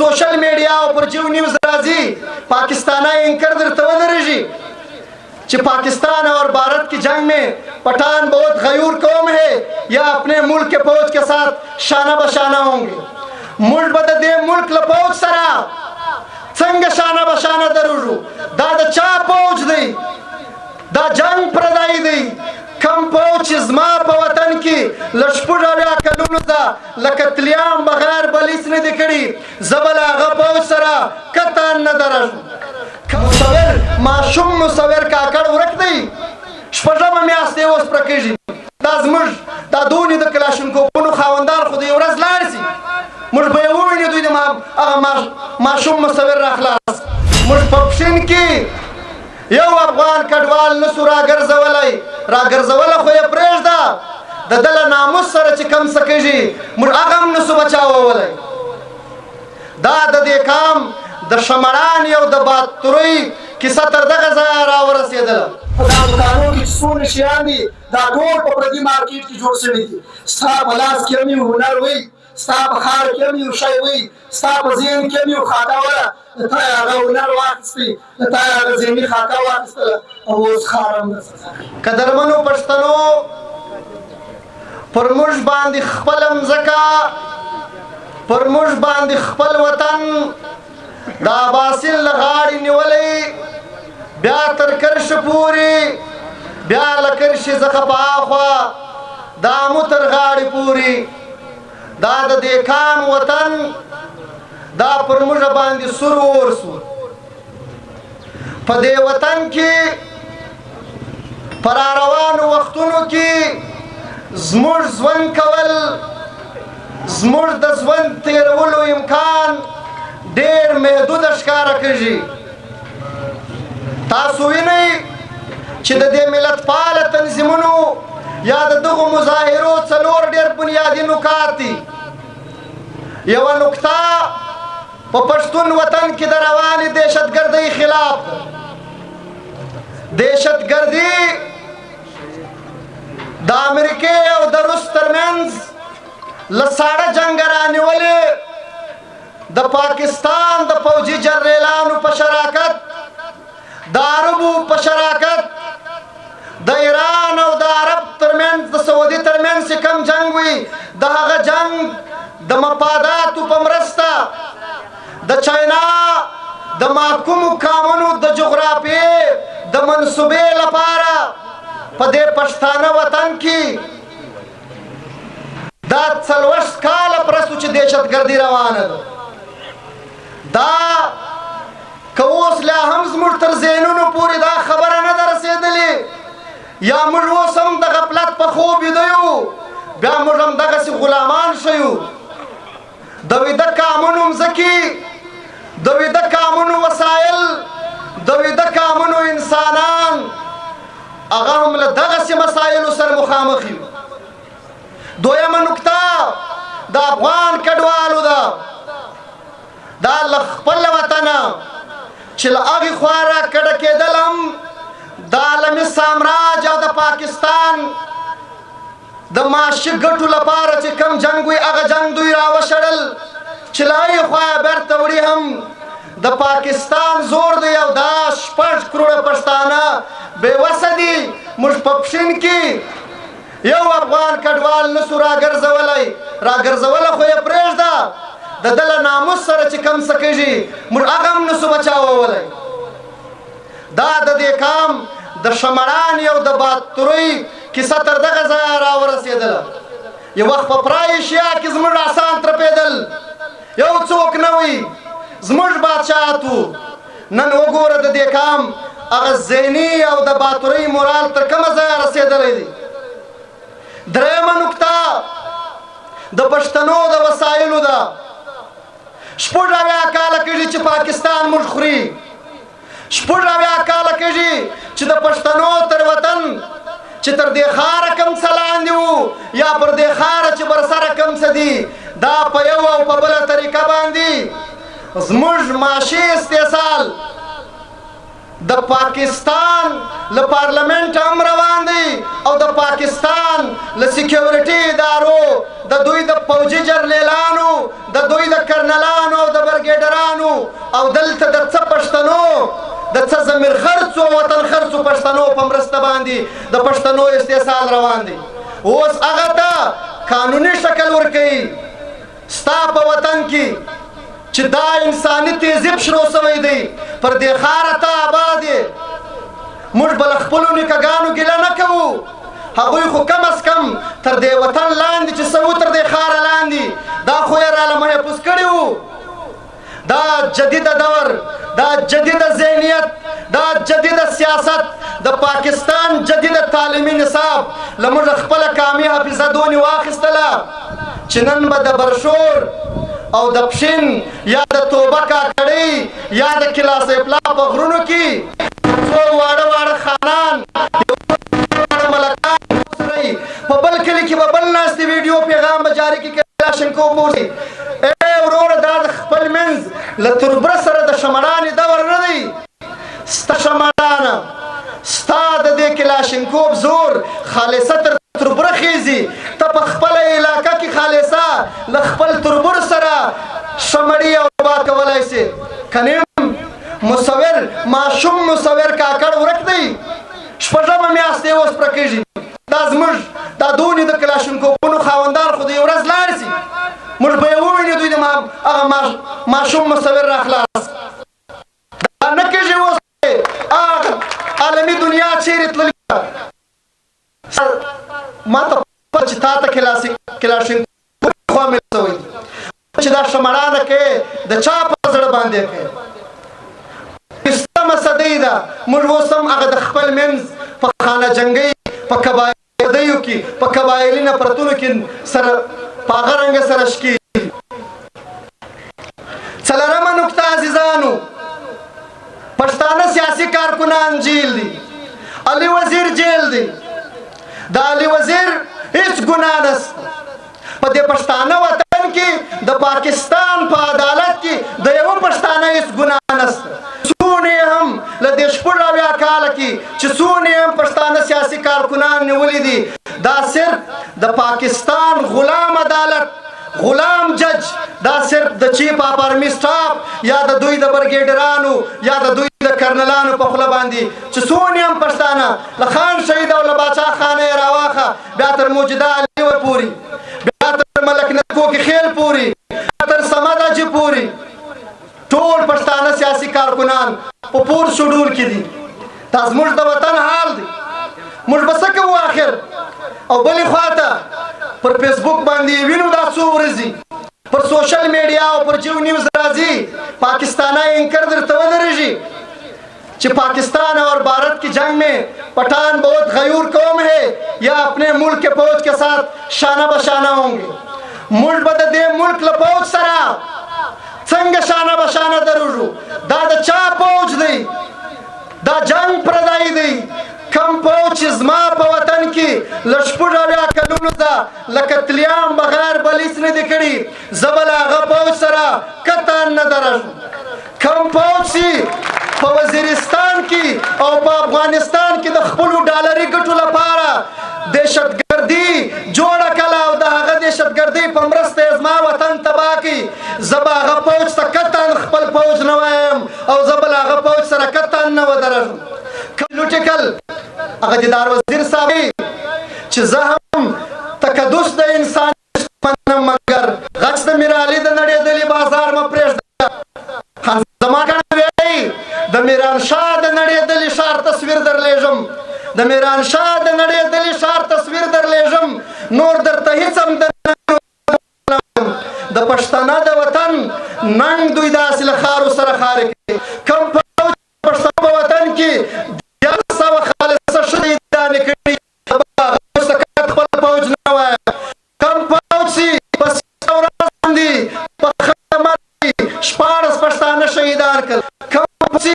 Social media और जियो न्यूज राजी पाकिस्ताना एंकर दर्जी कि पाकिस्तान और भारत की जंग में पठान बहुत गयूर कौम है या अपने मुल्क के फौज के साथ शाना बशाना होंगे। मुल्क बददे मुल्क लफौज सरा संग शाना बशाना दरुजू दादा चा फौज दी दा जंग प्रदाई दी कम फौज इज़मा वतन की लशपुरा कलूनजा लकतलियाम बगैर बलिस ने दिखड़ी जबला गफौज सरा कतान न दरज मुसवर माशुम मुसवर का कड़ रख दी शपजम में आस्ते उस प्रकेजी दाजमुज दादूनी द क्लाशन को पुनु खावंदार खुद योरज लारसी मुझ बेवुनी दुई माशुम मुसवर रखलास मुझ पप्शिन की यो अफगान कड़वाल नसुरा गर्जवलाई रा गर्जवला खो ये प्रेजदा ददला नामुस सर चिकम सकेजी मुझ अगम नसु बचाओ वलाई दा दे काम द शमरान यो द बात तुरई कि 70 हजार आवर से दला दा कानून की सुन शियानी दा टोल पप्रदी मार्केट की जोड़ से नहीं स्था बलास केमी हुनर हुई स्था बखार केमी उशाई हुई स्था बजीन केमी खाता वाला ताया गा हुनर वास्ती ताया गा जेमी खाता वास्ता ओस खारम कदरमनो पछतनो परमुज बांदी खपलम जका परमुज बांदी खपल वतन दा बासिल लगाड़ी निवली ब्या तरकर्श पूरी ब्या लकर्श जखपाखवा दा मुतर गाड़ी पूरी दा देखाम वतन दा परमुज बांदी सुरूर सुर पदे वतन की परारवान वक्तुनु की जमुर जवन कवल जमुर दजवन तेरवलो इम्कान देर महदूद अशकार कजी तासुवी नहीं कि दे मिलत पाल तंजीमुनु या दुगु मुजाहिरो चलोर डेर बुनियादी नुकाती यवा नुक्ता पश्तून वतन की दरवानी दहशतगर्दी खिलाफ दहशतगर्दी द अमेरिके और द रूस तरमेंस लसाड़ा जंगराने वाले द पाकिस्तान द फौजी जर्रेलान पशराकत द अरबू पशराकत द ईरान और द अरब तरमेन द सऊदी तरमेन से कम जंग हुई द हगा जंग द मफादात उपमरस्ता द चाइना द महकुम कामनु द जोग्राफी द मनसूबे लपारा पदे पछताना वतन की द सलवश काल प्रसुच दहशतगर्दी रवान दा कवोस ला हम मुर्तर ज़ेनुनु पूरी दा खबर न रसेदली या मुर्वो सम द गफलत पखो बिदयु ब्या मुरम दगस गुलामान शयु दविद कामनु मजकी दविद कामनु वसाइल दविद कामनु इंसानान अगम ल दगस मसाइल सर मुखामखी दोया नुक्ता द अफगान कड़वालु दा लखपल वतना चिल आगे ख्वारा कड़के दलम दालमी साम्राज्य द पाकिस्तान द माशिक गठु लपार चे कम जंगुई अग जंग दुई रावशड़ल चिलाई ख्वाया बरतवड़ी हम द पाकिस्तान जोर दे दाश 5 करोड़ पछताना बेवसदी मुझ पप्शिन की यो अफगान कड़वाल नसुरा गर्जवलाई रा गर्जवला खो ये प्रेजदा ददला नामुस सर चिकम सकेजी मुर अगम नसु बचाओ वलाई दा दे काम द शमरान यो द बात तुरई कि 70 हजार आवर से दला ये वक्त प्रायशिया कि जमुर आसान तरपेदल यो चौक नवी जमुर बादशाह तू नन वगोर दे काम अग ज़ेनी यो द बातुरई मोराल तर कम हजार से दले दी द्रेम नुक्ता द पश्तनो द वसाइलु दा शपुराव्या काल कजी च पाकिस्तान मुखरी शपुराव्या काल कजी च द पश्तनो तर वतन चितर देखार कम सलान दियो या पर देखार च बरसर कम सदी दा पयव और पबला तरीका बांधी जमुज माशी इस्तेसाल द पाकिस्तान ल पार्लियामेंट हम रवांदी और द पाकिस्तान ल सिक्योरिटी इदारो द दुई द फौजी जर्नेलानो द दुई द कर्नलानो द ब्रिगेड روانو او دلته د څه پښتنو د څه ضمیر خرڅو وطن خرڅو پښتنو په مرسته باندې د پښتنو استحصال روان دی. اوس هغه ته قانوني شکل ورکوي ستا په وطن کې چې دا انساني تهذیب شروع شوی دی پر دې ښاره ته آباد یې. موږ به له خپلو نیکهګانو ګیله نه کوو، هغوی خو کم از کم تر دې وطن لاندې چې څه تر دې ښاره لاندې دا خو یې راله محفوظ کړي وو. دا جدیده دور، دا جدیده ذهنیت، دا جدیده سیاست، د پاکستان جدیده تعلیمي نصاب له موږ خپله کامي حافظه دونې واخیستله چې نن به د برشور او د پښین یا د توبه کاکړۍ یا د کلاس اپلا په غرونو کې څو واړه واړه خانان ملکان په بل کلي کې به بل ناستې ویډیو پیغام به جاري کړي کلاشینکوف ووسي. ای وروره دا د خپل منځ له تربره سره د شمړانې دور نه دی. ستا شمړانه ستا د دې کلاشینکوف زور خالصه تر تربره خیزي. ته په خپله علاقه کې خالصه له خپل تربر سره شمړي او با کولی سي. کنیم مصور ماشوم مصور کاکړ ورک دی، شپږمه میاشت یې اوس پوره کېږي. دا زموږ دا دونې د کلاشینکوفونو خاوندان خو د یو ورځ لاړ سي، موږ به یې ووینو دوی د هغه ماشوم مصور را خلاص. دا نه کېږي اوس هغه عالمي دنیا چیرې تللې ما ته چې تا ته کلاشینکوف خوا مې شوی چې دا شمړانه کې د چا په زړه باندې کوي. سمه صدۍ ده موږ اوس هم هغه د خپل منځ په خانه جنګۍ په قبایلیو کې په قبایلي نفرتونو کې سره په هغه رنګه سره شکېږي. څلورمه نکته عزیزانو، پښتانه سیاسي کارکنان جیل دي، علي وزیر جیل دی. د علي وزیر هیڅ ګناه نشته. په دې پښتانه وطن کې د پاکستان په عدالت کې د یوه پښتانه هیڅ ګناه نشته. څونه هم له دې شپږ اویا کاله کې چې څونه هم پښتانه سیاسي کارکنان نیولي دي، دا صرف د پاکستان غلام عدالت غلام جج، دا صرف د چیف اف آرمي سټاف یا د دوی د برګیډرانو یا د دوی د کرنلانو په خوله باندې چې څونه هم پښتانه له خان شهید او له باچا خانه یې راواخه بیا تر موجوده علي پورې، بیا تر ملک نکوکي خیل پورې، بیا تر صمد حاجي پورې ټول پښتانه سیاسي کارکنان په پور شډول کې دي. دا زموږ د وطن حال دی. موږ به څه کوو آخر؟ او بلې خواته پر فیسبوک باندې وینو دا څو ورځې پر سوشل میډیا او پر جیو نیوز راځي پاکستانی اینکر درته ودرېږي کہ پاکستان اور بھارت کی جنگ میں پٹھان بہت غیور قوم ہے یا اپنے ملک کے فوج کے ساتھ شانہ بشانہ ہوں گے. ملک بد دے ملک لپوج سرا څنګه شانه بشانه دروژو دا د چا پوج دی، دا جنگ پردای دی. کم پوج زما په وطن کې لشپړ بیا کلونو دا لکتلیام بغیر بلیس نه دی کړي زبل هغه پوج سره کتان نه درژو. کم پوج سی په وزیرستان کې او په افغانستان کې د خپل ډالري ګټو لپاره دهشتګردي جوړه کړه او د هغه دهشتګردي په مرسته زما وطن تباه کړي. زبا هغه پوج ته کتان خپل پوج نه وایم او زبل هغه پوج سره کتان نه ودرژم. لوټیکل هغه دیدار وزیر صاحب چې زه هم تقدس د انسان منم مګر غچ د میرعلي د نړېدلي بازار م پرېږده. خان زمان کڼه وایي د میران شاه د نړېدلي ښار تصویر درلیږم، د میران شاه د نړېدلي ښار تصویر درلیږم، نور درته هېڅ هم د پښتانه د وطن ننګ دوی داسې له خارو سره خارې کوي. کوم پوج پښتانه په وطن کې خالصه شهیدانې کړي خپل پوج نه وایه. کم پوج سي په ورځ باندې په خدمت کې 14 پښتانه شهیدان کړل. کم پوج سي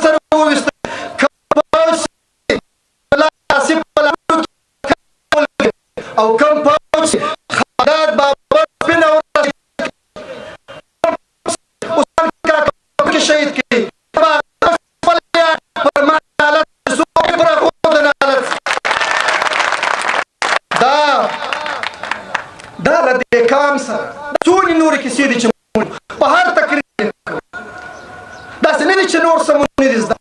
سره وویسته، کم پوج سي او کم پوج سي خداد بابا سپین او شهید کړي. دا د کام سره څونې نورې کیسې دي چې په هر تقریر داسې نه دي چې نور څه مو نه دي زده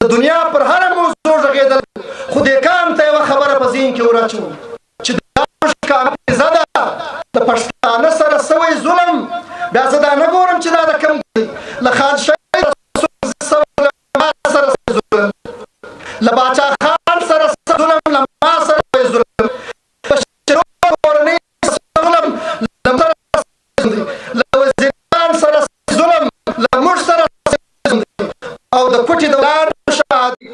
د دنیا پر هره موضوع غږېدل خو دې کام ته یوه خبره په ذهن کې وراچوم چې دا موږ کامیزه ده د پښتانه سره سوی ظلم بیا زه دا نه ګورم چې دا د کوم دی له خانشاه رسول ما سره ظلم له باچا خان سره ظلم له ما سره ظلم په شروع کورنۍ ظلم له سره له وزیران سره ظلم له موږ سره او د کوټې د ولاړ شهادي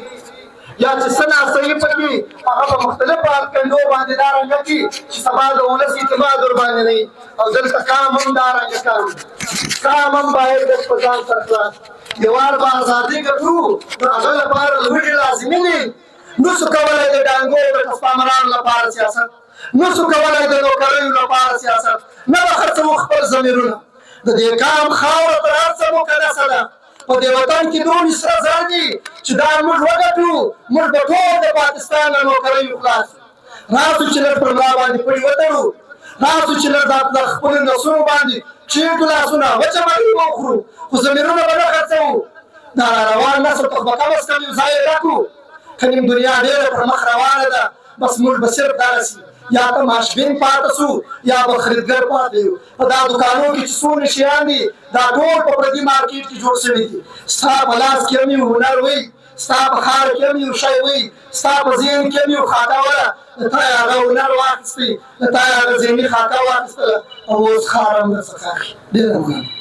یا چې څه ناصري پکې هغه په مختلفو کنډو باندې دا رنګه کړي چې سبا د ولس اعتماد ورباندې نه وي او دلته کام هم دا رنګه کام هم باید د په ځان سره خلاص دیوار به ازادي ګټو نو هغه لپاره لوږې لازمي دي نسو کولی د ډانګو د کسپامرانو لپاره سیاست نسو کولی د نوکریو لپاره سیاست نه به خرڅوو خپل ضمیرونه د دې کام خاوره تر هر څه مقدسه ده په دې وطن کې دومره سره زر دي چې دا موږ وګټو موږ به ټول د پاکستان له نوکریو خلاص راسو چې لږ پر ملا باندې پړي وتړو راسو چې لږ د خپلو نسونو باندې چیټو لاسونه وچه باندې وخورو خو ضمیرونه به نه خرڅوو دا روان نسل ته به کم از کم یو ځای یې ډکو که نیم دنیا ډېره پر مخ روانه ده بس موږ به صرف دغسې یا ته ماشبین پاته سو یا به خریدګر پاته یو په دا دوکانو کې چې څومره شیان دي دا ټول په پردي مارکیټ کې جوړ شوي دي ستا په لاس کې هم یو هنر وي ستا په خاړه کې هم یو شی وي ستا په ذهن کې هم یو خاطه وله د تا یې هغه هنر واخیستی د تا یې هغه ذهني خاطه واخیستله او اوس خار هم درڅخه اخلي ډېره مننه